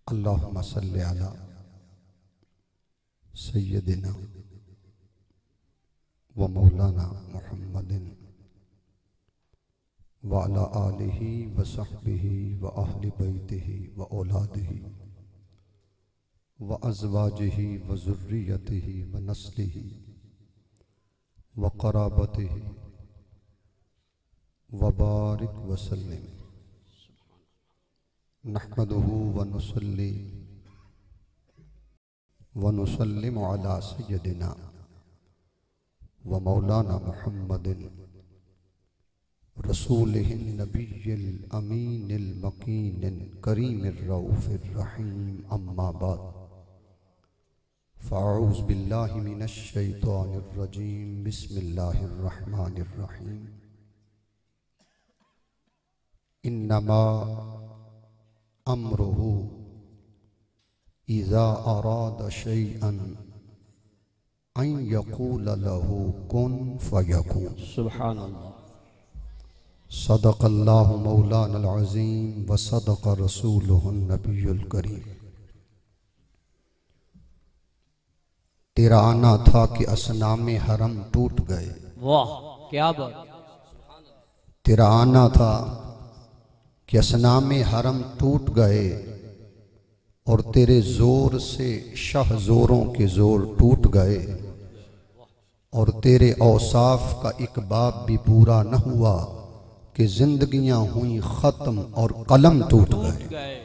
अल्लाहुम्मा सल्लि अला सय्यदिना व मौलाना मुहम्मदिन व अला आलिहि व सहबिहि व अहलि बैतिहि व औलादिहि व अज़वाजिहि व ज़ुर्रियतिहि व नस्लिहि व क़राबतिहि व बारिक व सल्लिम। नहमदुहु व नुसल्ली व नुसल्लिमु अला सय्यदिना व मौलाना मुहम्मदिन रसूलिहिन नबिय्यिल अमीनिल मकीनिल करीमिर रऊफ़िर रहीम। अम्मा बाद फ़अऊज़ु बिल्लाहि मिनश शैतानिर रजीम। बिस्मिल्लाहिर रहमानिर रहीम। इन्नमा अम्रुहु इज़ा अरादा शैअन अन यक़ूल लहू कुन फ़यकून। सुभान अल्लाह। सदक़ल्लाहु मौलानल अज़ीम व सदक़ रसूलुहुन नबियुल करीम। तेरा आना था कि असनामे हरम टूट गए। वाह क्या बात। तेरा आना था कि असनामे हरम टूट गए और तेरे जोर से शाह जोरों के जोर टूट गए और तेरे औसाफ का एक बाब भी पूरा न हुआ कि जिंदगियां हुई खत्म और कलम टूट गए।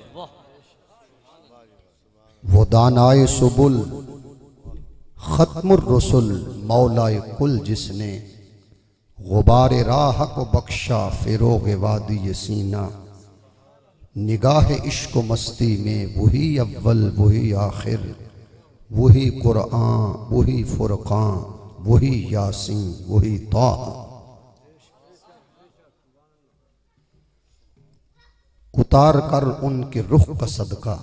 वो दानाए सुबुल खत्मुर रसुल मौलाए कुल जिसने गुबारे राह को बख्शा फिरोगे वादी सीना। निगाह इश्क मस्ती में वही अव्वल वही आखिर, वही कुरान वही फुरकान वही यासीन वही ताहा। उतार कर उनके रुख का सदका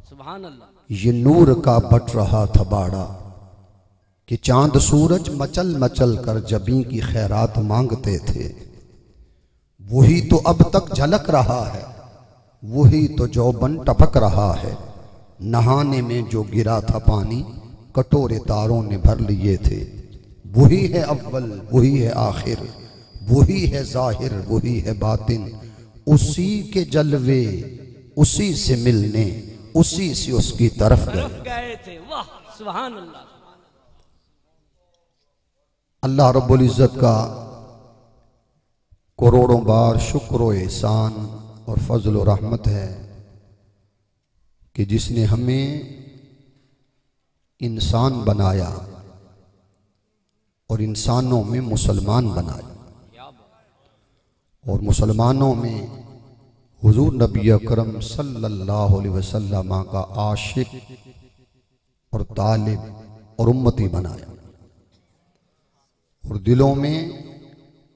सुभान अल्लाह। ये नूर का बट रहा था बाड़ा कि चांद सूरज मचल मचल कर जबी की खैरात मांगते थे। वही तो अब तक झलक रहा है, वही तो जौबन टपक रहा है। नहाने में जो गिरा था पानी कटोरे तारों ने भर लिए थे। वही है अव्वल वही है आखिर, वही है जाहिर वही है बातिन। उसी के जलवे उसी से मिलने उसी से उसकी तरफ गए थे। वाह सुभान अल्लाह। अल्लाह रब्बुल इज़्ज़त का करोड़ों बार शुक्र व एहसान और फजल व रहमत है कि जिसने हमें इंसान बनाया और इंसानों में मुसलमान बनाया और मुसलमानों में हुजूर नबी अकरम सल्लल्लाहु अलैहि वसल्लम का आशिक और तालिब और उम्मती बनाया और दिलों में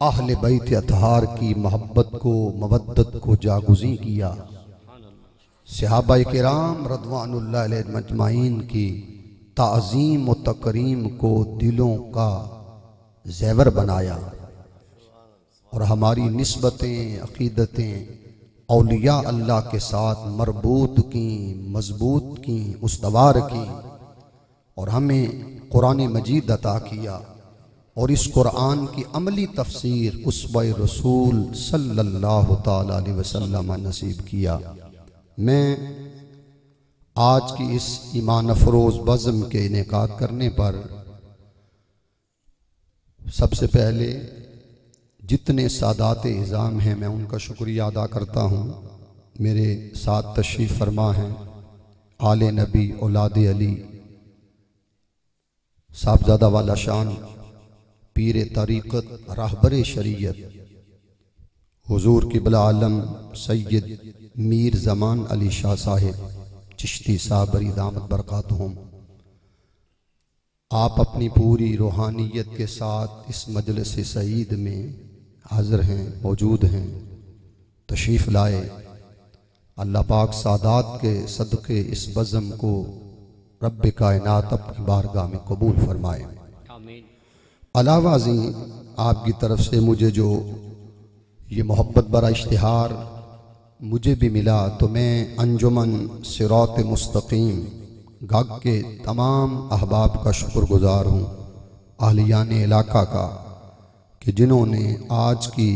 अहले बैत अतहार की मोहब्बत को मवद्दत को जागुज़ी किया। सहाबा किराम रज़वानुल्लाह अलैहिम अजमाइन की ताज़ीम व तकरीम को दिलों का ज़ेवर बनाया और हमारी निस्बतें अक़ीदतें औलिया अल्लाह के साथ मरबूत की मजबूत की उस्तवार की और हमें कुरान मजीद अता किया और इस कुरान की अमली तफसीर उसबे रसूल सल्लल्लाहु ताला अलैहि वसल्लम नसीब किया। मैं आज की इस ईमान अफरोज़ बज़्म के इनेकाद करने पर सबसे पहले जितने सादात इज़ाम हैं मैं उनका शुक्रिया अदा करता हूँ। मेरे साथ तशरीफ़ फरमा हैं आले नबी औलाद अली साहबजादा वाला शान पीर तरीक़त रहबर शरीयत हुजूर क़िबला आलम सैयद मीर ज़मान अली शाह साहिब चिश्ती साबरी दामत बरकातहुम। आप अपनी पूरी रूहानियत के साथ इस मजलिस सईद में हाज़िर हैं मौजूद हैं तशरीफ़ लाए। अल्लाह पाक सादात के सदक़े इस बज़म को रब्ब कायनात अपनी बारगाह में कबूल फरमाए। अलावा जी आपकी तरफ से मुझे जो ये मोहब्बत बरा इश्तिहार मुझे भी मिला तो मैं अंजुमन सिरात मुस्तकीम गाग के तमाम अहबाब का शुक्रगुजार हूँ, अहलियान इलाका का, कि जिन्होंने आज की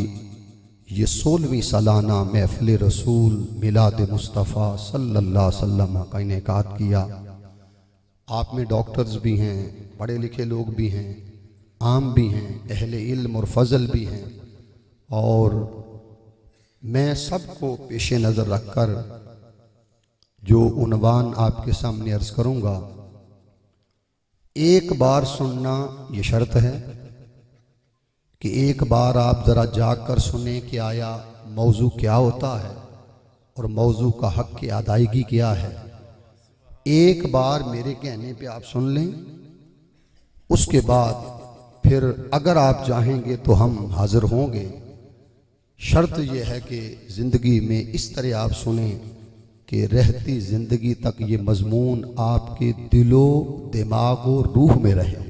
ये 16वीं सालाना महफिल रसूल मिलाद मुस्तफ़ा सल्लल्लाहु अलैहि वसल्लम का इनेकाद किया। आप में डॉक्टर्स भी हैं, पढ़े लिखे लोग भी हैं, आम भी हैं, अहले इल्म और फजल भी हैं, और मैं सबको पेश नज़र रखकर जो उन्वान आपके सामने अर्ज करूँगा, एक बार सुनना ये शर्त है कि एक बार आप ज़रा जाग कर सुने कि आया मौजू क्या होता है और मौजू का हक़ की अदायगी क्या है। एक बार मेरे कहने पे आप सुन लें, उसके बाद फिर अगर आप चाहेंगे तो हम हाजिर होंगे। शर्त यह है कि ज़िंदगी में इस तरह आप सुने कि रहती ज़िंदगी तक ये मजमून आपके दिलो दिमाग और रूह में रहे।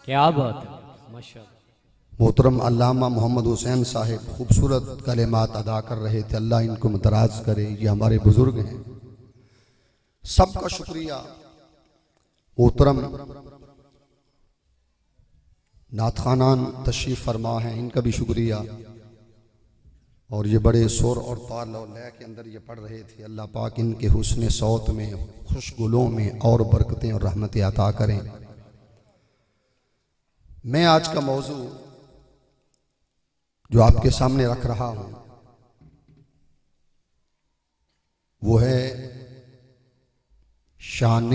क्या बात है, माशाअल्लाह। मोहतरम अल्लामा मोहम्मद हुसैन साहिब खूबसूरत कलिमात अदा कर रहे थे, अल्लाह इनको मुतराज करे। ये हमारे बुजुर्ग हैं, सबका शुक्रिया। मोहतरम नाथखानान तशरीफ़ फरमा हैं, इनका भी शुक्रिया। और ये बड़े सुर और ताल और लय के अंदर ये पढ़ रहे थे। अल्लाह पाक इनके हुस्न सौत में, खुशगुलों में और बरकतें और रहमतें अता करें। मैं आज का मौजू जो आपके सामने रख रहा हूं वो है शान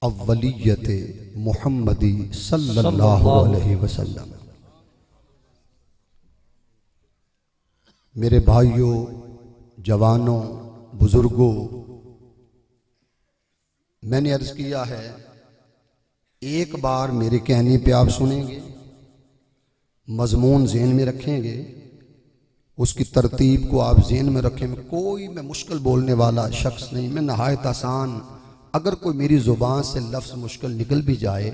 अव्वलियत मुहम्मदी सल्लल्लाहु अलैहि वसल्लम। मेरे भाइयों, जवानों, बुजुर्गों, मैंने अर्ज किया है, एक बार मेरे कहने पे आप सुनेंगे, मजमून ज़हन में रखेंगे, उसकी तरतीब को आप ज़हन में रखें। कोई मैं मुश्किल बोलने वाला शख्स नहीं, मैं नहायत आसान। अगर कोई मेरी ज़ुबान से लफ्ज़ मुश्किल निकल भी जाए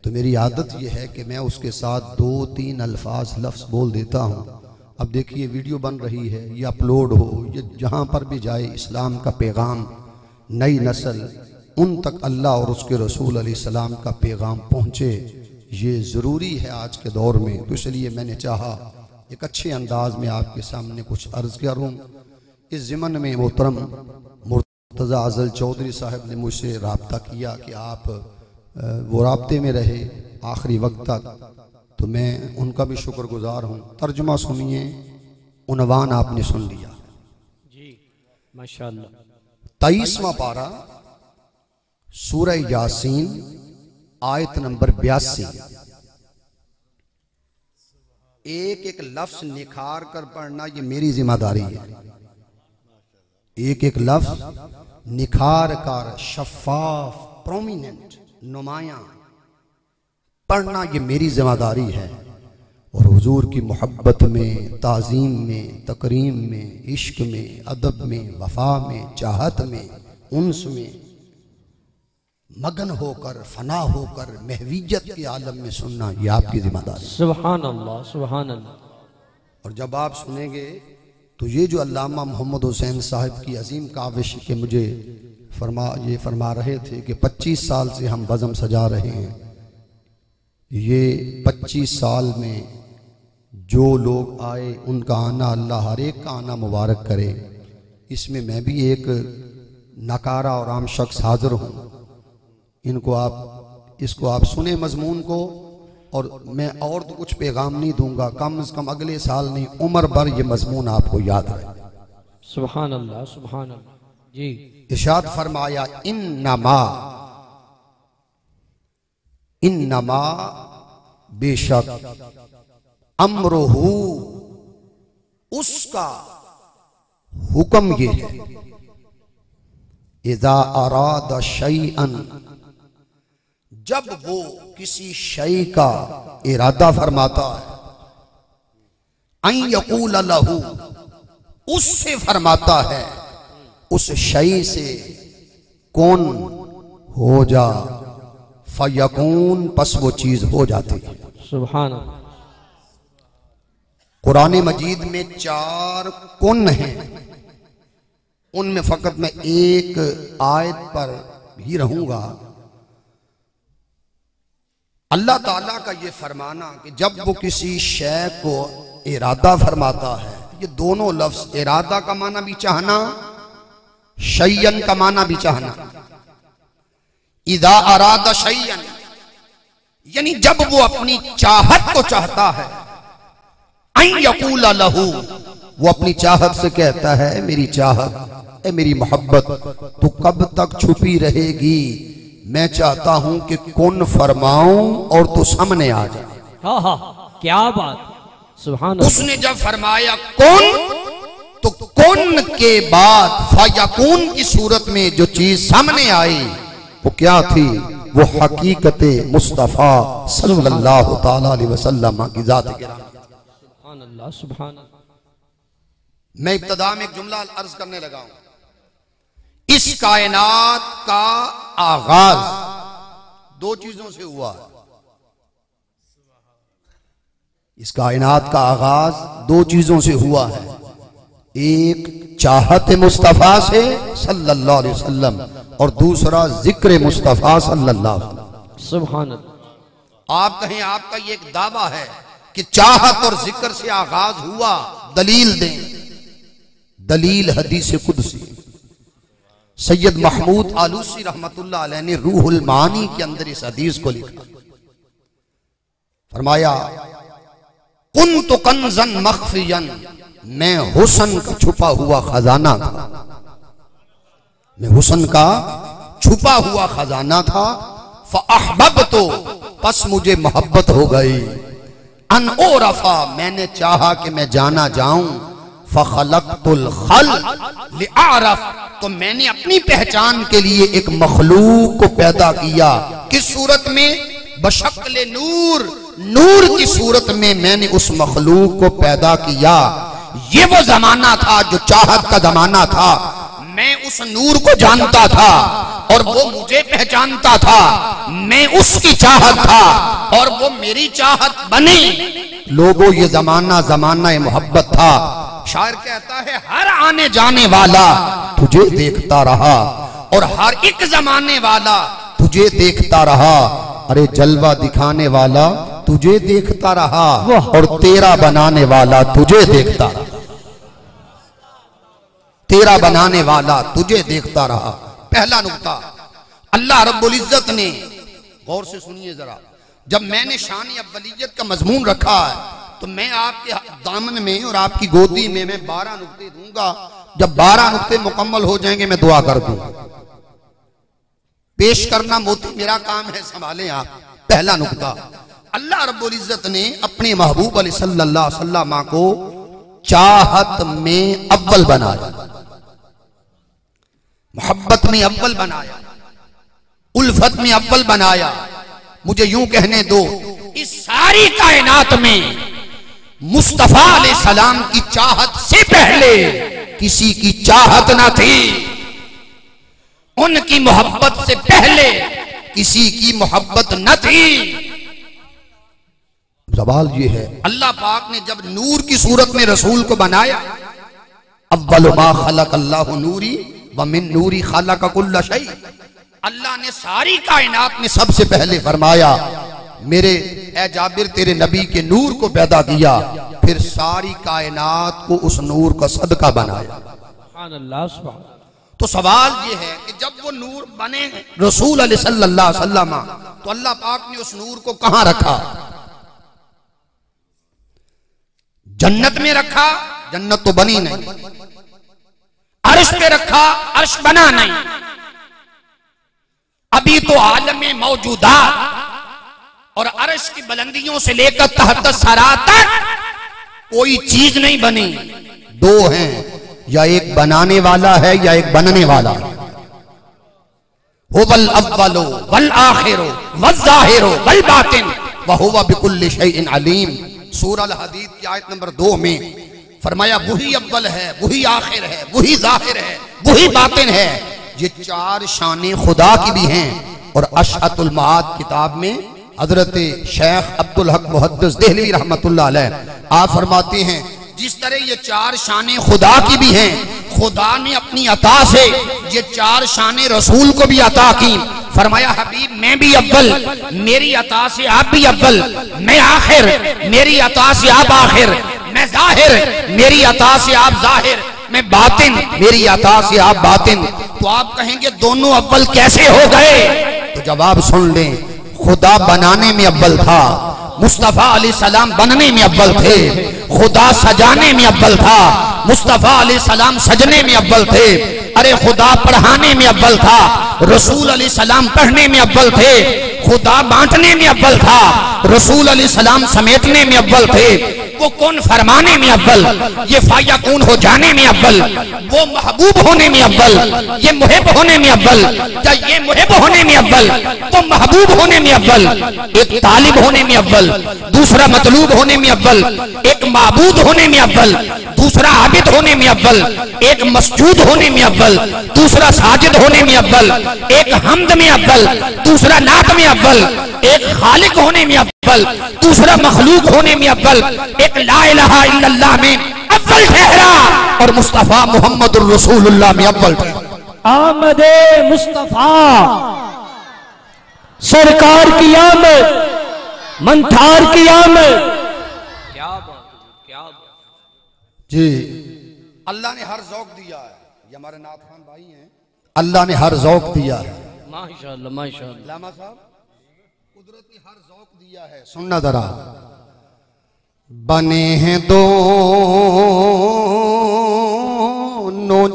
तो मेरी आदत यह है कि मैं उसके साथ 2-3 अल्फाज लफ्ज़ बोल देता हूँ। अब देखिए वीडियो बन रही है, ये अपलोड हो, ये जहाँ पर भी जाए इस्लाम का पैगाम नई नस्ल उन तक अल्लाह और उसके रसूल अलैहिस्सलाम का पैगाम पहुँचे, ये ज़रूरी है आज के दौर में। तो इसलिए मैंने चाहा एक अच्छे अंदाज में आपके सामने कुछ अर्ज़ करूँ। इस ज़िमन में मोहतरम मुर्तज़ा अज़ल चौधरी साहब ने मुझसे रब्ता किया कि आप वो राब्ते में रहे आखिरी वक्त तक, तो मैं उनका भी शुक्रगुजार हूँ। तर्जुमा सुनिए, उन्वान आपने सुन लिया जी, माशाअल्लाह। 23वां पारा सूरह यासीन आयत नंबर 82। एक एक लफ्ज निखार कर पढ़ना ये मेरी जिम्मेदारी है। एक एक लफ्ज निखार कर शफाफ प्रोमिनेंट नुमाया पढ़ना ये मेरी जिम्मेदारी है। और हुजूर की मोहब्बत में, ताज़ीम में, तकरीम में, इश्क में, अदब में, वफा में, चाहत में, उन्स में मगन होकर, फना होकर महवीयत के आलम में सुनना ये आपकी जिम्मेदारी। सुभान अल्लाह, सुभान अल्लाह। और जब आप सुनेंगे तो ये जो अल्लामा मोहम्मद हुसैन साहिब की अजीम काविश के मुझे फरमा रहे थे कि 25 साल से हम बज़म सजा रहे हैं, ये 25 साल में जो लोग आए उनका आना अल्लाह हर एक का आना मुबारक करे। इसमें मैं भी एक नकारा और आम शख्स हाजिर हूँ। इसको आप सुने मजमून को, और मैं और तो कुछ पैगाम नहीं दूंगा, कम से कम अगले साल नहीं उम्र भर ये मजमून आपको याद रहे। सुभान अल्लाह, सुभान अल्लाह। जी, इरशाद फरमाया, इन्नमा बेशक अम्रुहु, उसका हुक्म ये है, इज़ा अरादा शैअन, जब वो किसी शय का इरादा फरमाता है, अन यकूल लहू, उससे फरमाता है, उस शय से कौन हो जा, फयकून, पस वो चीज हो जाती है। सुभान अल्लाह। कुरान मजीद में 4 कुन हैं, उनमें फकत मैं एक आयत पर ही रहूंगा। अल्लाह ताला का ये फरमाना कि जब वो किसी शय को इरादा फरमाता है, ये दोनों लफ्ज इरादा का माना भी चाहना, शय्यन का माना भी चाहना। इदा अरादा शय्यन यानी जब वो अपनी चाहत को चाहता है, अन यकूला लहू वो अपनी चाहत से कहता है मेरी चाहत ए मेरी मोहब्बत तू कब तक छुपी रहेगी, मैं चाहता हूं कि कुन फरमाऊं और तू सामने आ जाए। हाँ हाँ क्या बात, सुभान अल्लाह। उसने जब फरमाया कुन तो कुन के बाद फयकून की सूरत में जो चीज सामने आई वो क्या थी, वो हकीकत मुस्तफा सल्लल्लाहु ताला अलैहि वसल्लम की जात गिरामी। सुभान अल्लाह, सुभान अल्लाह। मैं इब्तदा में एक जुमला अर्ज करने लगा हूं। इस कायनात का आगाज 2 चीजों से हुआ है। इस कायनात का आगाज 2 चीजों से हुआ है। एक चाहत मुस्तफा से सल्लल्लाहु अलैहि वसल्लम और दूसरा जिक्र मुस्तफा सल्लल्लाहु अलैहि वसल्लम। सुभान अल्लाह। आप कहें आपका ये एक दावा है कि चाहत और जिक्र से आगाज हुआ, दलील दें। दलील हदीस कुदसी सैयद महमूद आलूसी रहमतुल्लाह अलैह ने रूहुल मानी के अंदर इस हदीस को लिखा। फरमाया कुन्तु कंज़न मख्फियन, मैं हुस्न का छुपा हुआ खजाना था, मैं हुस्न का छुपा हुआ खजाना था। फ़अहबब्तु पस मुझे मोहब्बत हो गई। अन ओरफा मैंने चाहा कि मैं जाना जाऊं। फ़खलक़तुल खल्क़ लिअरफ तो मैंने अपनी पहचान के लिए एक मखलूक को पैदा किया। किस सूरत में? बशक्ल नूर, नूर की सूरत में मैंने उस मखलूक को पैदा किया। ये वो जमाना था जो चाहत का जमाना था। मैं उस नूर को जानता था और वो मुझे पहचानता था। मैं उसकी चाहत था और वो मेरी चाहत बनी। लोगों ये जमाना जमाना मोहब्बत था। शायर कहता है हर आने जाने वाला तुझे देखता रहा और हर एक जमाने वाला तुझे देखता रहा। अरे जलवा दिखाने वाला तुझे देखता रहा और तेरा बनाने वाला तुझे देखता रहा। तेरा बनाने वाला तुझे देखता रहा। पहला नुक्ता, अल्लाह रब्बुल इज्जत ने, गौर से सुनिए जरा, जब मैंने शान अव्वलियत का मजमून रखा है तो मैं आपके दामन में और आपकी गोदी में मैं 12 नुक्ते दूंगा। जब 12 नुक्ते मुकम्मल हो जाएंगे मैं दुआ कर दूंगा। पेश करना मोती मेरा काम है, संभालें आप। पहला नुक्ता, अल्लाह रब्बुल इज्जत ने अपने महबूब अलैहि सल्लल्लाहु अलैहि वसल्लम को चाहत में अव्वल बनाया, मोहब्बत में अव्वल बनाया, उल्फत में अव्वल बनाया। मुझे यूं कहने दो, इस सारी कायनात में मुस्तफा अलैहिस्सलाम की चाहत से पहले किसी की चाहत ना थी। उनकी मोहब्बत से पहले किसी की मोहब्बत न थी। सवाल ये है, अल्लाह पाक ने जब नूर की सूरत में रसूल को बनाया, अव्वल मा खलक अल्लाहु नूरी व मिन नूरी खलक कुल्ल शै, अल्लाह ने सारी कायनात में सबसे पहले फरमाया मेरे ए जाबिर तेरे नबी के नूर को पैदा किया, फिर सारी कायनात को उस नूर का सदका बनाया। सुभान अल्लाह, सुभान। तो सवाल ये है कि जब वो नूर बने रसूल अलैहि सल्लल्लाहु अलैहि वसल्लम, तो अल्लाह पाक ने उस नूर को कहां रखा? जन्नत में रखा, जन्नत तो बनी नहीं। अर्श पे रखा, अर्श बना नहीं। अभी तो आलम मौजूदात और अर्श की बुलंदियों से लेकर तहत सरा तक कोई चीज नहीं बनी। 2 हैं, या एक बनाने वाला है या एक बनने वाला है। हुवल अव्वलु वल आखिरु वल ज़ाहिरु वल बातिन व हुवा बिकुल्लि शैइन अलीम। सूरह अल हदीद की आयत नंबर 2 में फरमाया वही अव्वल है, वही आखिर है, वही ज़ाहिर है, वही बातिन है। ये 4 शाने खुदा की भी हैं। और अशअतुल मआद किताब में हजरत शेख अब्दुल हक मुहद्दिस देहलवी रहमतुल्लाह अलैह आप फरमाते हैं जिस तरह ये चार शाने खुदा की भी हैं, खुदा ने अपनी अता से ये चार शाने रसूल को भी अता की। फरमाया हबीब मैं भी अव्वल, मेरी अता से आप भी अव्वल, मैं आखिर, मेरी अता से आप आखिर, मैं जाहिर, मेरी अता से आप जाहिर, मैं बातिन, मेरी अता से आप बातिन। तो आप कहेंगे दोनों अव्वल कैसे हो गए? तो जवाब सुन लें, खुदा बनाने में अव्वल था, मुस्तफा अलैहिस्सलाम बनने में अव्वल थे, खुदा सजाने में अव्वल था, मुस्तफा अलैहिस्सलाम सजने में अव्वल थे, अरे खुदा पढ़ाने में अव्वल था, रसूल अलैहिस्सलाम पढ़ने में अव्वल थे, खुदा बांटने में अव्वल था, रसूल अलैहिस्सलाम समेटने में अव्वल थे, वो कौन फरमाने में अव्वल, ये फाया कौन हो जाने में अव्वल, वो महबूब होने में अव्वल, ये मुहिब होने में अव्वल, या ये मुहिब होने में अव्वल, वो महबूब होने में अव्वल, एक तालिब होने में अव्वल, दूसरा मतलूब होने में अव्वल, एक माबूद होने में अव्वल, दूसरा आबिद होने में अव्वल, एक मसजूद होने में अव्वल, दूसरा साजिद होने में अव्वल, एक हम्द में अव्वल, दूसरा नात में अव्वल, एक खालिक होने में अव्वल, दूसरा मखलूक होने में अव्वल, एक ला इलाहा इल्लल्लाह में अव्वल ठहरा और मुस्तफा मुहम्मदुर रसूलुल्लाह में अव्वल ठहरा। आमदे मुस्तफा सरकार की आमद, मंथार की आमद। क्या बात, क्या बात जी। अल्लाह ने हर ज़ौक़ दिया है, ये हमारे नाथ खान भाई हैं, अल्लाह ने हर ज़ौक़ दिया है। माशाअल्लाह माशाअल्लाह। लामा साहब कुदरत ने हर ज़ौक़ दिया है। सुनना जरा, बने हैं दोनों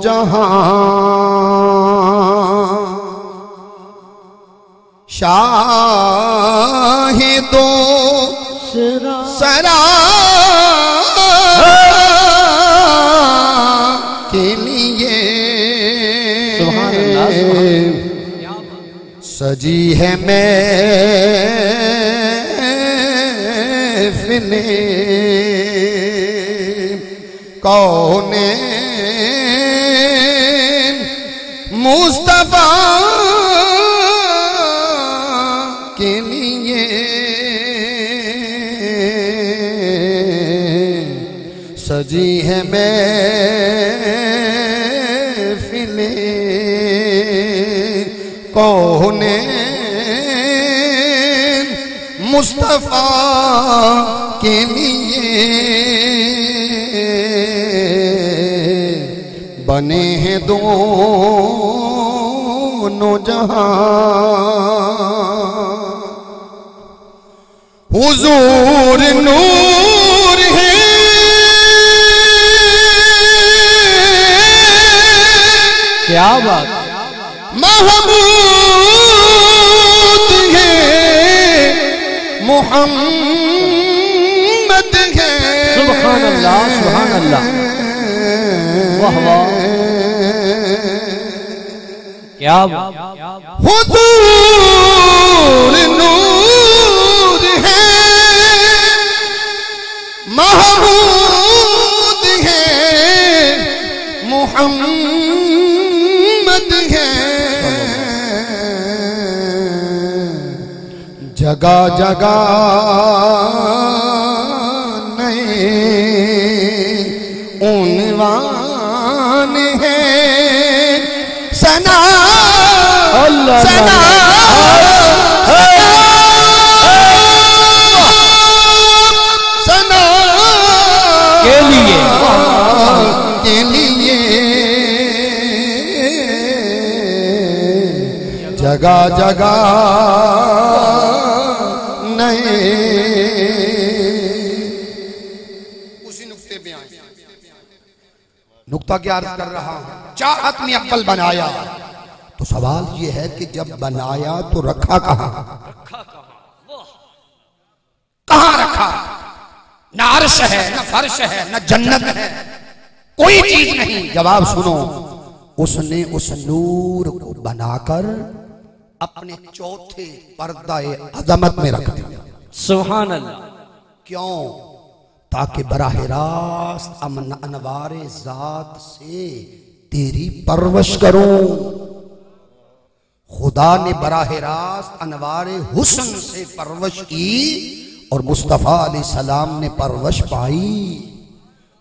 जहां, शाहे दो सरा के लिए सजी है महफ़िले कौने मुस्तफा के लिए सजी है महफ़िले कौने मुस्तफा के लिए बने हैं दोनों जहां। हुजूर नूर है क्या बात, महमूद है मुहम्मद है। सुभान अल्लाह सुभान अल्लाह, वाह वाह, क्या बात। हुजूर नूर है महमूद है मुहम्मद है। जगह जगह नए उन्वान है सना सना सना के लिए जगह जगह नए। उसी नुक्ते पे आए, नुक्ता क्या अर्ज कर रहा हूं, चाहत में अव्वल बनाया। तो सवाल ये है कि जब बनाया तो रखा कहां? कहां रखा? न अर्श है, न फर्श है, न जन्नत है, कोई चीज नहीं। जवाब सुनो, उसने उस नूर को बनाकर अपने चौथे पर्दाए अजमत में रख दिया। सुभान अल्लाह। क्यों? ताकि बराह रास्त अनवारे जात से तेरी परवश करूं। खुदा ने बराह रास्त अनवारे हुस्न से परवश की और मुस्तफ़ा अलैहिस्सलाम ने परवश पाई,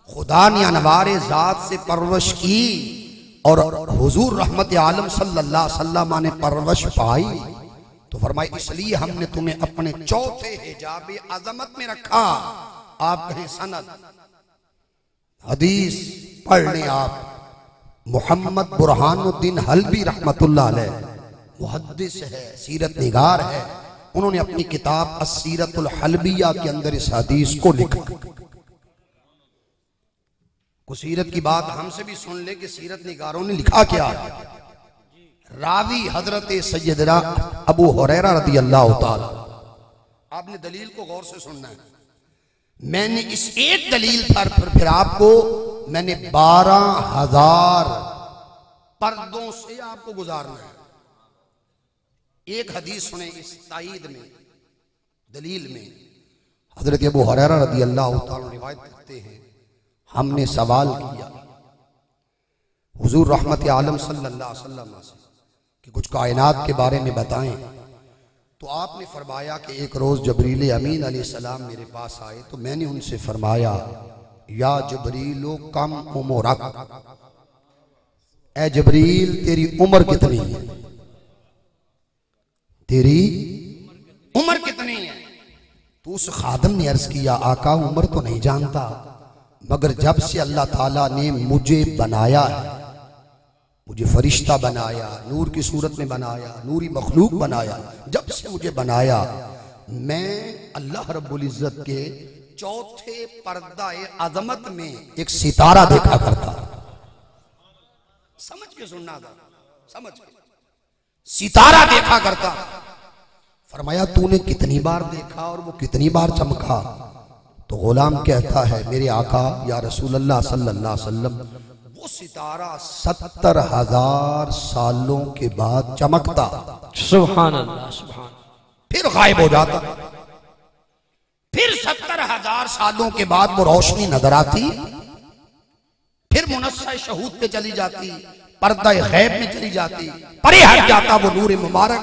खुदा ने अनवारे ज़ात से परवश की और हुजूर रहमत आलम सल्लल्लाहु अलैहि वसल्लम ने परवश पाई। तो फरमाए इसलिए हमने तुम्हें अपने चौथे हिजाब अज़मत में रखा। आप कहें सनद हदीस पढ़ लें आप। मोहम्मद बुरहानुद्दीन हल्बी रहमतुल्लाह अलैह मुहद्दिस है, सीरत निगार है। उन्होंने अपनी किताब अस्सीरतुल हल्बिया के अंदर इस हदीस को लिखा। कुछ सीरत की बात हमसे भी सुन ले कि सीरत निगारों ने लिखा क्या। रावी हजरत सैयदना अबू हुरैरा रज़ी अल्लाह ताला। आपने दलील को गौर से सुनना है। मैंने इस एक दलील पर फिर आपको मैंने 12,000 पर्दों से आपको गुजारना है। एक हदीस सुने इस ताईद में, दलील में। हजरत अबू हुरैरा रज़ी अल्लाह ताला रिवायत करते हैं, हमने सवाल किया हुजूर रहमत आलम सल्लल्लाहु अलैहि वसल्लम से कि कुछ कायनात के बारे में बताएं। तो आपने फरमाया कि एक रोज जबरील अमीन अलैहिस्सलाम मेरे पास आए तो मैंने उनसे फरमाया, या जबरीलो कम उमरक, ए जबरील तेरी उम्र कितनी है, तेरी उम्र कितनी है। तो उस खादम ने अर्ज किया, आका उम्र तो नहीं जानता, मगर जब से अल्लाह ताला ने मुझे बनाया है, मुझे फरिश्ता बनाया, नूर की सूरत में बनाया, नूरी मखलूक बनाया, जब से मुझे बनाया मैं अल्लाह रब्बुल इज्जत के चौथे पर्दाए अज़मत में एक सितारा देखा करता। समझ के सुनना था, समझ के सितारा देखा करता। फरमाया तूने कितनी बार देखा और वो कितनी बार चमका। तो गुलाम कहता है, मेरे आका या रसूल अल्लाह सल्लल्लाहु अलैहि वसल्लम, वो सितारा 70,000 सालों के बाद चमकता, सुभान अल्लाह, सुभान, फिर गायब हो जाता, फिर 70,000 सालों के बाद वो रोशनी नजर आती, फिर मुनस्सा शहूद पे चली जाती, पर्दा गैब में चली जाती, परे हट जाता वो नूर मुबारक,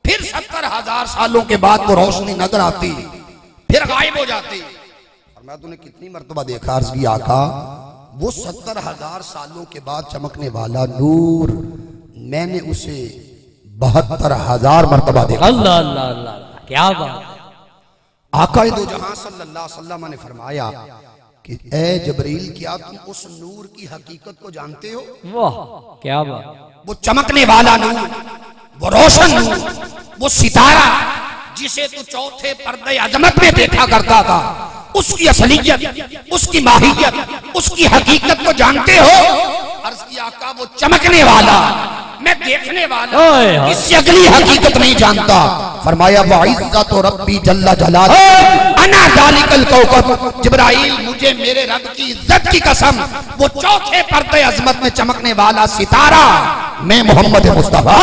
फिर 70,000 सालों के बाद वो रोशनी नजर आती, फिर गायब हो जाती। और मैं तूने कितनी मर्तबा देखा। अर्ज की आका वो 70,000 सालों के बाद चमकने वाला नूर मैंने उसे 72,000 मर्तबा देखा। अल्लाह अल्लाह अल्लाह, क्या बात। आका दो जहां सल्लल्लाहु अलैहि वसल्लम ने फरमाया कि ए जबरील क्या तुम उस नूर की हकीकत को जानते हो। वाह क्या बात। वो चमकने वाला नूर, वो रोशन नूर, वो सितारा जिसे तू चौथे पर्दे अज़मत में देखा करता था, उसकी असलियत, उसकी माहियत, उसकी हकीकत को जानते हो। अर्ज़ किया आका वो चमकने वाला, मैं देखने वाला, इससे अगली हकीकत नहीं जानता। फरमाया वइज़्ज़त रब्बी जल्ला जलालुहु अना ज़ालिकल कौकब। जिब्राइल मुझे मेरे रब की इज्जत की कसम, वो चौथे पर्दे अज़मत में चमकने वाला सितारा मैं मोहम्मद मुस्तफा।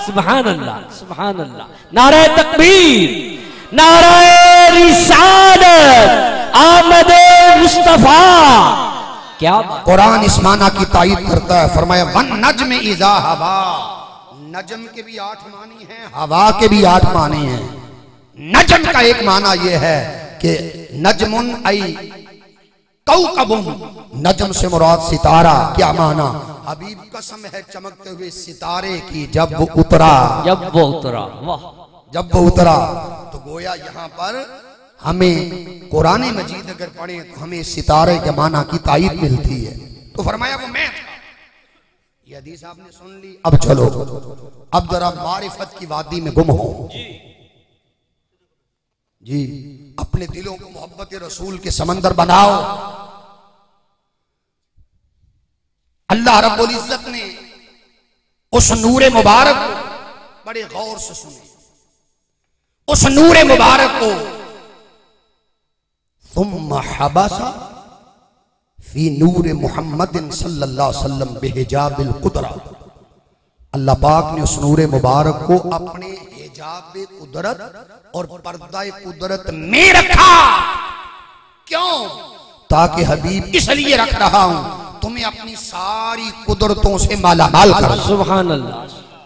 सुभान अल्लाह, सुभान अल्लाह। नारे तकबीर, नारे रिसालत, आमदे मुस्तफा। क्या कुरान इस माना की तायीद करता है। फरमाया वन नज्म इज़ा हवा, नजम के भी 8 मानी हैं, हवा के भी 8 मानी हैं। नजम का एक माना यह है कि नजमुन आई कौकबुन, नजम से मुराद सितारा। क्या माना। हबीब कसम है चमकते हुए सितारे की जब वो उतरा, जब वो उतरा, वाह, जब वो उतरा। तो गोया यहाँ पर हमें कुरान मजीद अगर पढ़े तो हमें सितारे के माना की तायीद मिलती है। तो फरमाया वो मैं था। ये हदीस आपने सुन ली। अब चलो, अब जरा मारिफत की वादी में गुम हो जी, अपने दिलों को मोहब्बत रसूल के समंदर बनाओ। अल्लाह रब्बुल इज्जत ने उस नूरे मुबारक को बड़े गौर से सुने, उस नूरे मुबारक को सुम्मा हबसा फी नूर मुहम्मदिन सल्लल्लाहु अलैहि वसल्लम बिहिजाबिल कुदरा। अल्लाह पाक ने उस नूरे मुबारक को अपने हिजाब कुदरत और पर्दा कुदरत में रखा। क्यों। ताकि हबीब इसलिए रख रहा हूं तुम्हें अपनी सारी कुदरतों से मालामाल कर। सुभान अल्लाह,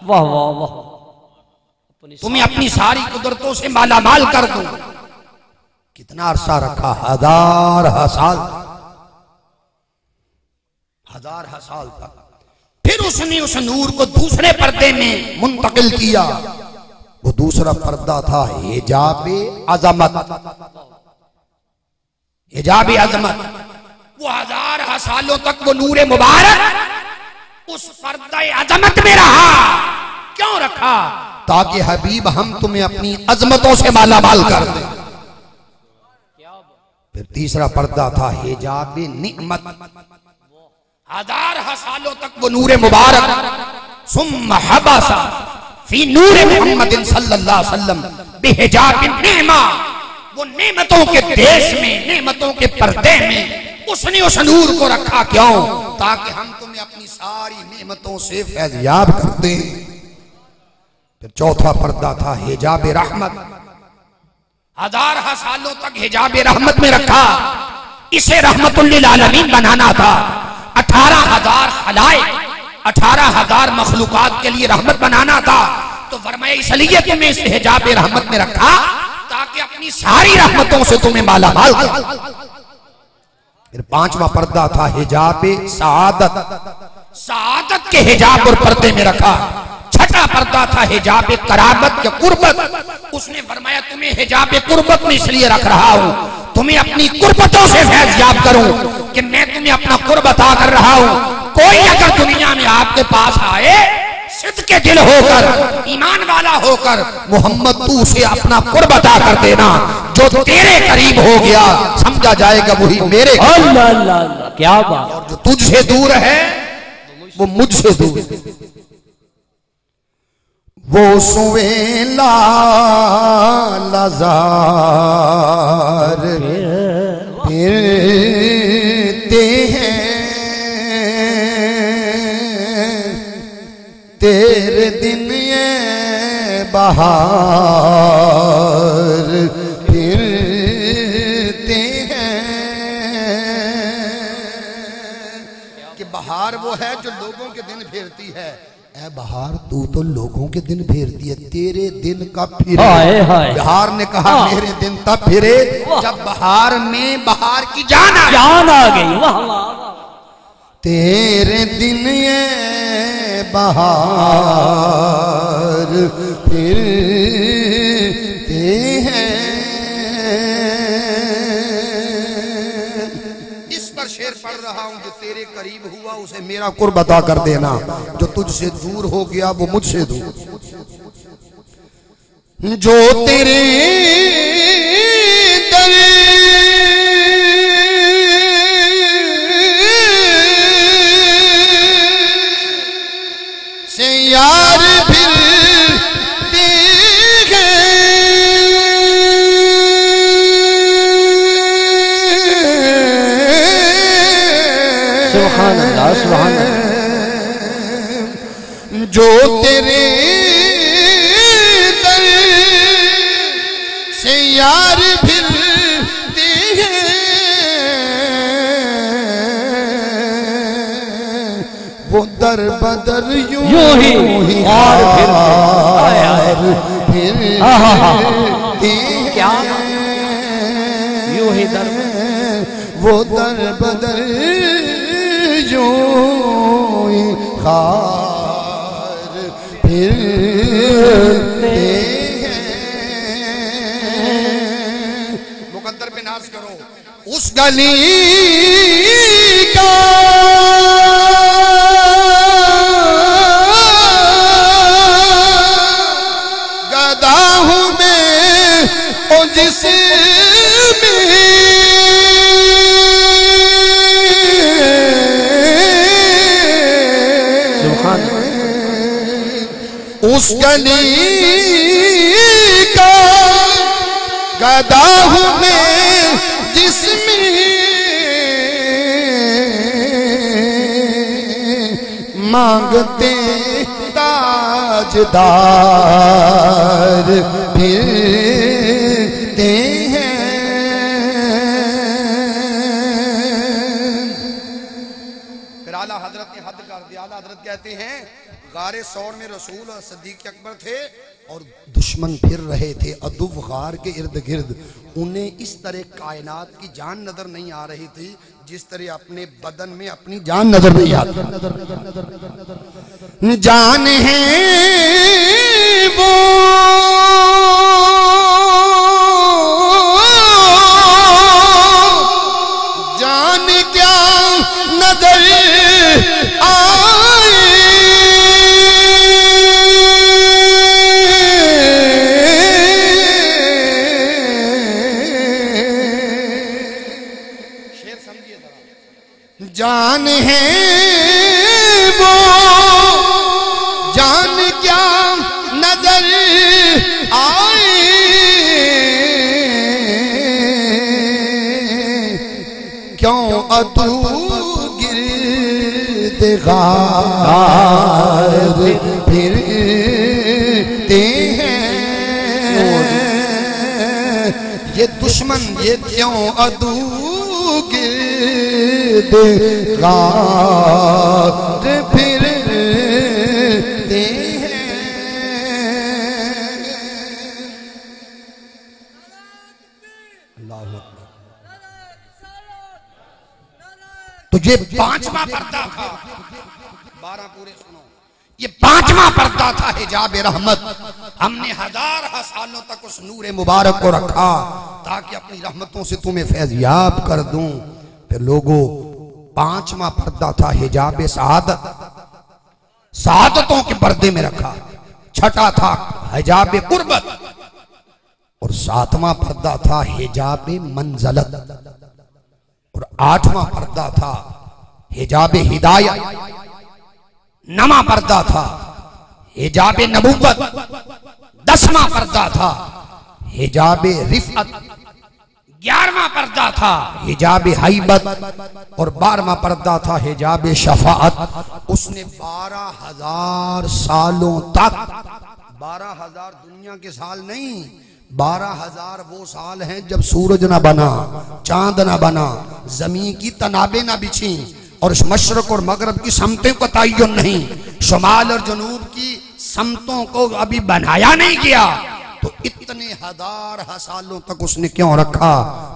वाह वाह वाह। तुम्हें अपनी सारी कुदरतों से मालामाल कर दूं। कितना अरसा रखा? 1000 साल, 1000 साल तक। फिर उसने उस नूर को दूसरे पर्दे में मुंतकिल किया। वो दूसरा पर्दा था हिजाबे अजमत, हिजाबे अजमत। वो 1000 सालों तक वो नूरे मुबारक उस पर्दा अजमत में रहा। क्यों रखा? ताकि हबीब हम तुम्हें अपनी अजमतों से माला माल कर दें। फिर तीसरा पर्दा था हिजाबे निअमत। 1000 सालों तक वो नूरे मुबारक सुम्मा हबासा फी नूरे मुहम्मदिन सल्लल्लाहु अलैहि वसल्लम बिहिजाबिन निअमा। वो नेमतों के देश में, नेमतों के पर्दे में उसने उस नूर को रखा। क्यों? ताकि हम तुम्हें अपनी सारी नेमतों से फैज़याब कर दें। फिर चौथा पर्दा था हिजाबे रहमत। 1000 सालों तक हिजाबे रहमत में रखा। इसे रहमतुल लिल आलमीन बनाना था। 18,000 खलाए, 18,000 मखलूकात के लिए रहमत बनाना था। तो फरमाया इसलिए तुम्हें इस हिजाबे रहमत में रखा ताकि अपनी सारी रहमतों से तुम्हें माला माल कर। फिर पांचवा पर्दा था हिजाबे सआदत। सआदत के हिजाब और पर्दे में रखा। छठा पर्दा था हिजाबे करामत के कुर्बत। उसने फरमाया तुम्हें हिजाबे कुर्बत में इसलिए रख रहा हूं, तुम्हें अपनी कुर्बतों से फैज़याब करूं कि मैं तुम्हें अपना कुर्ब अता कर रहा हूं। कोई अगर दुनिया में आपके पास आए सिद्ध के दिल होकर, ईमान वाला होकर, मोहम्मद तू उसे अपना कुर्ब अता कर देना। जो तेरे करीब हो गया समझा जाएगा वही मेरे। अल्लाह अल्लाह अल्लाह, क्या बात। और जो तुझसे दूर है वो मुझसे दूर। वो सुवेला लजार फिरते हैं तेरे दिन ये बहार फिरते हैं। कि बहार वो है जो लोगों के दिन फेरती है। ऐ बहार तू तो लोगों के दिन फेरती है, तेरे दिन कब फिरे? बहार ने कहा मेरे दिन तब फिरे जब बहार में बहार की जान आ गई। वाह वाह। तेरे दिन ये बहार फिरते हैं। इस पर शेर पढ़ रहा हूं जो तेरे करीब हुआ उसे मेरा कुर्ब अता कर देना। जो तुझसे दूर हो गया वो मुझसे दूर। जो तेरे दर से यार फिरते हैं। सुभान अल्लाह सुभान अल्लाह। जो तेरे दर से यार फिरते हैं। वो दर बदर यूं ही हार फिरते क्या यूं ही दर, वो दर बदर यूं ही हार फिरते हैं। मुकद्दर पे नाज करो। उस गली का गदा हूं मैं ओ जिसमें उस गली का गदा हूं मैं जिसमें मांगते ताजदार फिरते हैं। फिर आला हजरत ने हद का आला हजरत कहते हैं गारे सौर में रसूल और सिद्दीक अकबर थे और दुश्मन फिर रहे थे अदुव गार के इर्द गिर्द। उन्हें इस तरह कायनात की जान नजर नहीं आ रही थी जिस तरह अपने बदन में अपनी जान नजर नहीं आती। जान है वो जान क्या नजर आए शेर समझिए जरा। जान है वो जान क्या नजर आए क्यों अतू गिर्द गार फिरते हैं ये दुश्मन ये क्यों अतू गिर्द गार फिरते हैं। अल्लाह अकबर। तो ये पांचवा पर्दा था, 12 पूरे सुनो, ये पांचवा पर्दा था हिजाब रहमत। हमने हजार सालों तक उस नूर मुबारक को रखा ताकि अपनी रहमतों से तुम्हें फैज़याब कर दूं। फिर लोगों पांचवा पर्दा था हिजाब सआदत, सआदतों के पर्दे में रखा। छठा था हिजाब कुर्बत और सातवां पर्दा था हिजाब मंज़लत और आठवां पर्दा था हिजाब हिदायत। नवा पर्दा था हिजाब नबुव्वत। 10वां पर्दा था हिजाब रिफ़अत। 11वां पर्दा था हिजाब हैबत और 12वां पर्दा था हिजाब शफाअत। उसने 12,000 सालों तक, 12,000 दुनिया के साल नहीं, 12,000 वो साल हैं जब सूरज ना बना, चांद ना बना, जमीन की तनाबे ना बिछी और मशरक और मगरब की समतों का तय्युन नहीं, शुमाल और जनूब की समतों को अभी बनाया नहीं गया। तो इतने हजार सालों तक उसने क्यों रखा?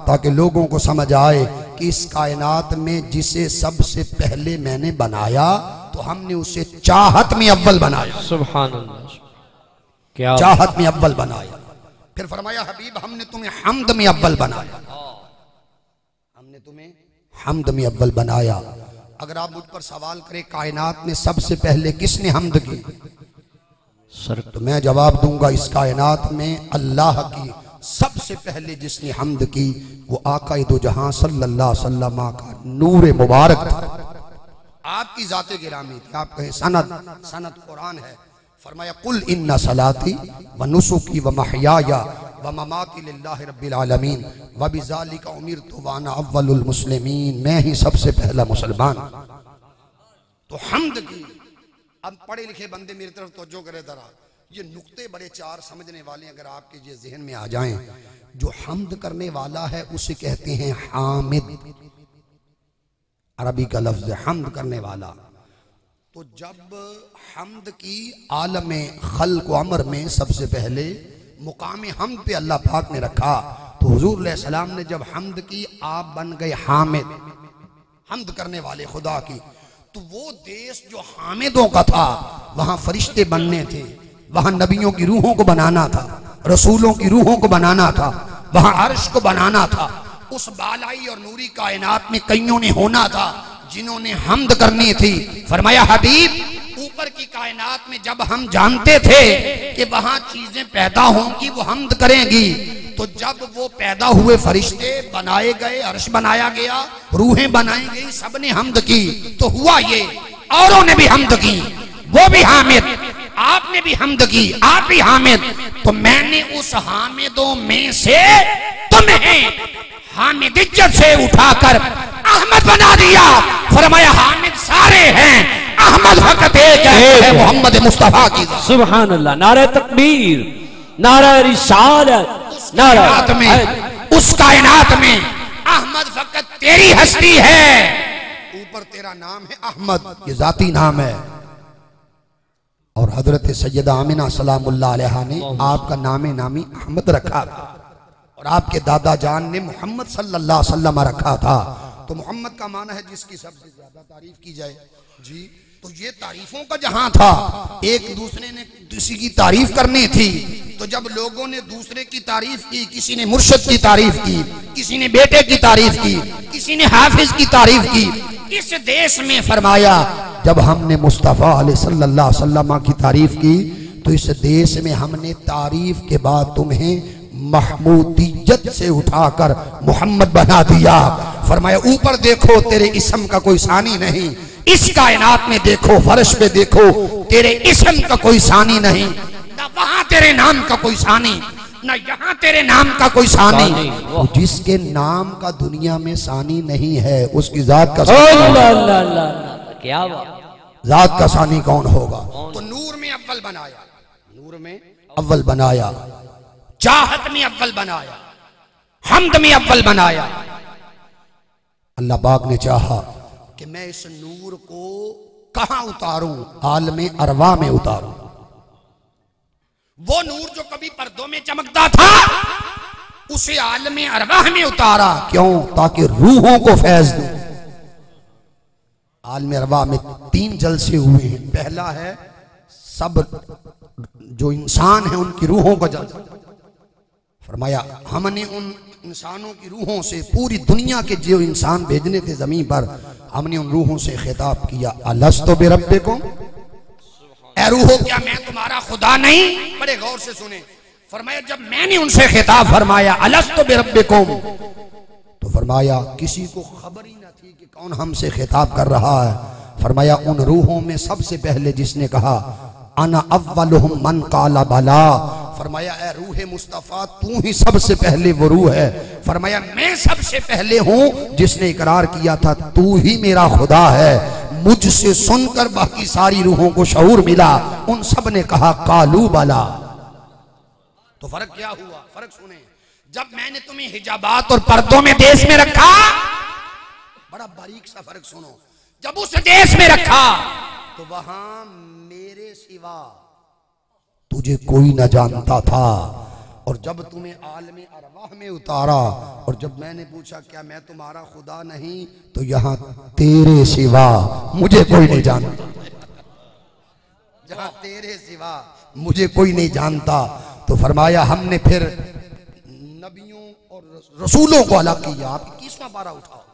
ताकि लोगों को समझ आए कि इस कायनात में जिसे सबसे पहले मैंने बनाया तो हमने उसे चाहत में अव्वल बनाया। सुभान अल्लाह, क्या चाहत में अव्वल बनाया। फिर फरमाया हबीब हमने तुम्हें हम्द में अव्वल बनाया, हमने तुम्हें हम्द में अव्वल बनाया। अगर आप मुझ पर सवाल करें कायनात में सबसे पहले किसने हम्द की, तो मैं जवाब दूंगा इस कायनात में अल्लाह की सबसे पहले जिसने हम्द की वो आका दो जहां सल्लल्लाहु अलैहि वसल्लम का नूर मुबारक था, आपकी जाते गिरामी थी। आप कहें सनद, सनद कुरान है। फरमाया कुल इन्ना सलाती व नुसुकी व महयाया व ममाती लिल्लाहि रब्बिल आलमीन व बिज़ालिका उमिरतु व अना अव्वलुल मुस्लिमीन। मैं ही सबसे पहला मुसलमान। तो हम्द की। अब पढ़े लिखे बंदे मेरी तरफ तवज्जो करें जरा, ये नुक्ते बड़े चार समझने वाले अगर आपके ये जहन में आ जाएं, जो हम्द करने वाला है उसे कहते हैं हामिद, अरबी का लफ्ज है हम्द करने वाला। तो जब हम्द की आलम खल्क व अमर में सबसे पहले मुकाम हम्द पे अल्लाह पाक ने रखा, तो हुजूर अलैहिस्सलाम ने जब हम्द की आप बन गए हामिद, हम्द करने वाले खुदा की। तो वो देश जो हामिदों का था वहां फरिश्ते बनने थे, वहां नबियों की रूहों को बनाना था, रसूलों की रूहों को बनाना था, वहां अर्श को बनाना था। उस बालाई और नूरी कायनात में कईयों ने होना था जिन्होंने हम्द करनी थी। फरमाया हबीब ऊपर की कायनात में जब हम जानते थे कि वहां चीजें पैदा होंगी वो हम्द करेंगी, तो जब वो पैदा हुए फरिश्ते बनाए गए, अर्श बनाया गया, रूहें बनाई गई, सबने हम्द की। तो हुआ ये औरों ने भी हम्द की, वो भी हामिद, आपने भी हम्द की, आप भी हामिद। तो मैंने उस हामिदों में से तुम्हें हामिद इज्जत से उठाकर अहमद बना दिया। फरमाया हामिद सारे हैं, अहमद फकत एक है, मोहम्मद मुस्तफा की। सुभान अल्लाह, नारे तकबीर, नारे रिसालत, नारे में, उस कायनात में अहमद फकत तेरी हस्ती है। ऊपर तेरा नाम है अहमद, ये जाती नाम है। और हजरत सैयदा आमिना सलामुल्लाह अलैहा ने आपका नामे नामी अहमद रखा था और आपके दादा जान ने मोहम्मद सल्लल्लाहु अलैहि वसल्लम रखा था। तो मोहम्मद का माना है जिसकी सबसे ज्यादा तारीफ की जाए जी। तो ये तारीफों का जहां था, एक दूसरे ने किसी की तारीफ करनी थी, तो जब लोगों ने दूसरे की तारीफ की, किसी ने मुर्शिद की तारीफ की, किसी ने बेटे की तारीफ की, किसी ने हाफिज की तारीफ की, इस देश में फरमाया जब हमने मुस्तफ़ा सल्लल्लाहु अलैहि वसल्लम की तारीफ की तो इस देश में हमने तारीफ के बाद तुम्हें महमूदियत से उठाकर मोहम्मद बना दिया। फरमाया ऊपर देखो तेरे इस्म का कोई सानी नहीं, इस कायनात में देखो, फर्श पे देखो, तेरे इस्म का कोई सानी नहीं, ना वहां तेरे नाम का कोई सानी, ना यहाँ तेरे नाम का कोई सानी। तो जिसके नाम का दुनिया में सानी नहीं है उसकी जात का क्या जात का सानी कौन होगा? तो नूर में अव्वल बनाया, नूर में अव्वल बनाया, चाहत में अव्वल बनाया, हम्द में अव्वल बनाया। अल्लाह पाक ने चाहा कि मैं इस नूर को कहां उतारूं? आलमे अरवा में उतारूं। वो नूर जो कभी पर्दों में चमकता था उसे आलमे अरवा में उतारा। क्यों? ताकि रूहों को फैज दूं। आलमे अरवा में 3 जलसे हुए हैं। पहला है सब जो इंसान है उनकी रूहों का जलसा। फरमाया हमने उन इंसानों की रूहों से पूरी दुनिया के जो इंसान भेजने थे जमीन पर, हमने उन रूहों से खिताब किया अलस्तु बिरब्बिकुम, ऐ रूहो क्या मैं तुम्हारा खुदा नहीं? बड़े गौर से सुने। फरमाया जब मैंने उनसे खिताब फरमाया अलस्तु बिरब्बिकुम, तो फरमाया किसी को खबर ही न थी कि कौन हमसे खिताब कर रहा है। फरमाया उन रूहों में सबसे पहले जिसने कहा अना अव्वलुहुम मन काला बला, फरमाया ए रूह मुस्तफ़ा तू ही सबसे पहले वो रूह है। फरमाया मैं सबसे पहले हूं जिसने इकरार किया था तू ही मेरा खुदा है। मुझसे सुनकर बाकी सारी रूहों को शऊर मिला, उन सब ने कहा कालू बला। तो फर्क क्या हुआ? फर्क सुने, जब मैंने तुम्हें हिजाबात और पर्दों में देश में रखा, बड़ा बारीक सा फर्क सुनो, जब उस देश में रखा तो वहां मेरे सिवा तुझे कोई न जानता था। और जब तुम्हें आलमे अरवाह में उतारा और जब मैंने पूछा क्या मैं तुम्हारा खुदा नहीं, तो यहाँ तेरे सिवा मुझे कोई नहीं जानता। जहाँ तेरे सिवा मुझे कोई नहीं जानता। तो फरमाया हमने फिर नबियों और रसूलों को अलग किया। आप 21वां पारा उठाओ,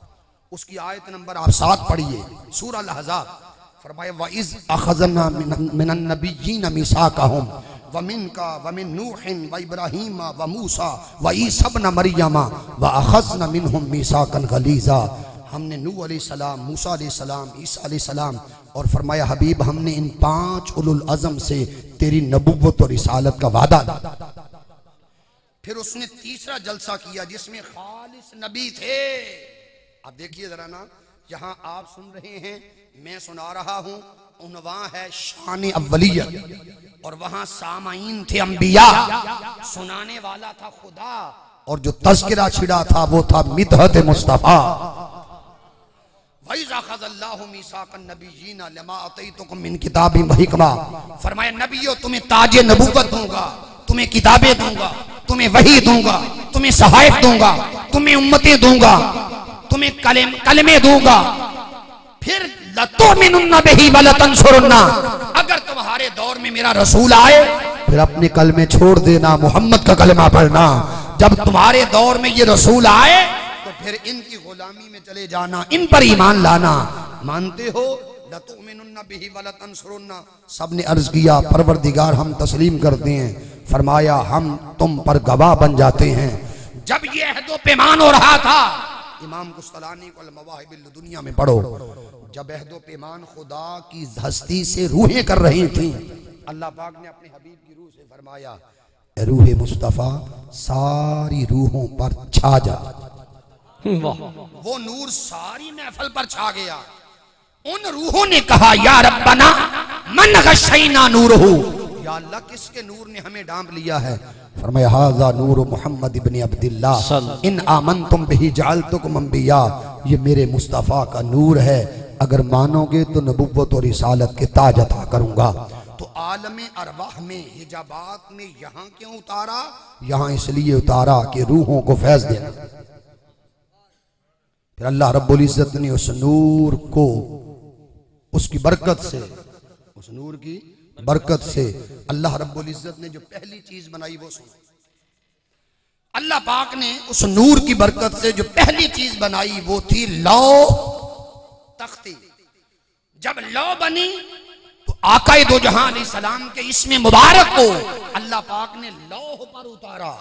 उसकी आयत नंबर आप 7 पढ़िए, सूरह अल-अहज़ाब। फरमाया वइज़ अख़ज़ना मिनन नबिय्यीन मीसाक़हुम व मिनका व मिन नूहिन व इब्राहीम व मूसा व ईसा इब्न मरियम व अख़ज़ना मिनहुम मीसाक़न गलीज़ा। हमने नूह अलैहिस्सलाम, मूसा अलैहिस्सलाम, ईसा अलैहिस्सलाम और फरमाया हबीब हमने इन 5 उलुल अज़म से तेरी नबुव्वत और रिसालत का वादा। फिर उसने तीसरा जलसा किया जिसमें खालिस नबी थे। अब देखिए जरा ना, यहाँ आप सुन रहे हैं, मैं सुना रहा हूं, उन्वां है शान अव्वलियत और वहां सामाईन थे अंबिया, सुनाने वाला था खुदा और जो तज़किरा छिड़ा था वो था मिदहत मुस्तफा। वइज़ अख़ज़ल्लाहु मीसाक़न नबिय्यीन लमा अतैतुकुम मिन किताबिन व हिकमा, फरमाया नबियों तुम्हें ताजे नबूवत दूंगा, तुम्हें किताबें दूंगा, तुम्हें वही दूंगा, तुम्हें सहायक दूंगा, तुम्हें उम्मतें दूंगा, तुम्हें कलमे दूंगा। फिर लतुमिनुन्ना बिही व लतंसुरुन्ना, अगर तुम्हारे दौर में मेरा रसूल आए फिर अपने कलमे छोड़ देना, मोहम्मद का कलमा पढ़ना। जब तुम्हारे दौर में ये रसूल आए तो फिर इनकी गुलामी में चले जाना, इन पर ईमान लाना। मानते हो? लतुमिनुन्ना बिही व लतंसुरुन्ना। सब ने अर्ज किया परवरदिगार हम तस्लीम करते हैं। फरमाया हम तुम पर गवाह बन जाते हैं। जब ये अहदो पैमान हो रहा था, इमाम कुस्तलानी को अल-मवाहिब दुनिया में पढ़ो, जब अहदो पैमान खुदा की हस्ती से रूहें कर रही थी, अल्लाह पाक ने अपने हबीब की रूह से फरमाया रूह मुस्तफ़ा सारी रूहों पर छा जा। वो नूर सारी महफिल पर छा गया। उन रूहों ने कहा या रब्बना मन गशैना नूरहू, या अल्लाह किसके नूर ने हमें डांप लिया है? फरमाया हाज़ा नूर मोहम्मद इब्न अब्दुल्लाह इन आमनतुम बिही जअलतुकुम अंबिया, ये मेरे मुस्तफ़ा का नूर है अगर मानोगे तो नबुव्वत और रिसालत के ताज अता करूंगा। तो आलम अरवाह में हिजाबात में यहाँ क्यों उतारा? यहाँ इसलिए उतारा कि रूहों को फैज देना। फिर अल्लाह रब्बुल इज्जत ने उस नूर को उसकी बरकत से, उस नूर की बरकत से अल्लाह रब्बुल इज्जत ने जो पहली चीज बनाई वो सुनो। अल्लाह पाक ने उस नूर की बरकत से जो पहली चीज बनाई वो थी लौ तख्ती। जब लौ बनी तो आकाए दो जहां अलैहि सलाम के इसमें मुबारक को अल्लाह पाक ने लौह पर उतारा।